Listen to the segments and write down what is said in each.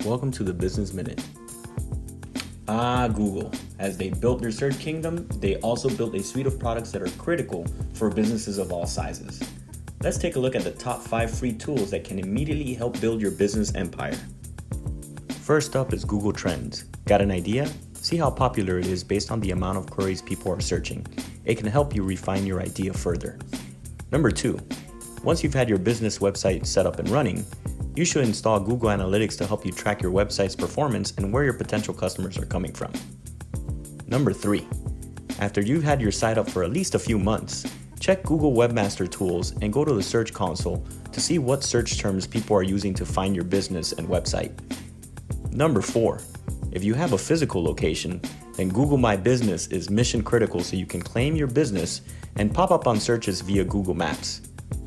Welcome to the Business Minute. Google. As they built their search kingdom, they also built a suite of products that are critical for businesses of all sizes. Let's take a look at the top 5 free tools that can immediately help build your business empire. First up is Google Trends. Got an idea? See how popular it is based on the amount of queries people are searching. It can help you refine your idea further. Number 2. Once you've had your business website set up and running, you should install Google Analytics to help you track your website's performance and where your potential customers are coming from. Number 3. After you've had your site up for at least a few months, check Google Webmaster tools and go to the Search Console to see what search terms people are using to find your business and website. Number 4. If you have a physical location, then Google My Business is mission critical so you can claim your business and pop up on searches via Google Maps.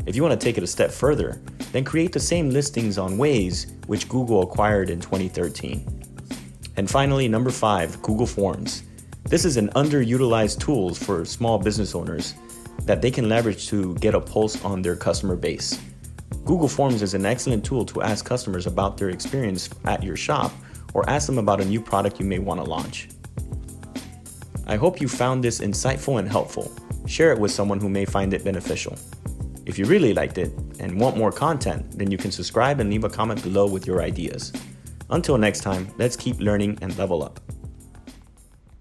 If you want to take it a step further, then create the same listings on Waze, which Google acquired in 2013. And finally, number 5, Google Forms. This is an underutilized tool for small business owners that they can leverage to get a pulse on their customer base. Google Forms is an excellent tool to ask customers about their experience at your shop or ask them about a new product you may want to launch. I hope you found this insightful and helpful. Share it with someone who may find it beneficial. If you really liked it and want more content, then you can subscribe and leave a comment below with your ideas. Until next time, let's keep learning and level up.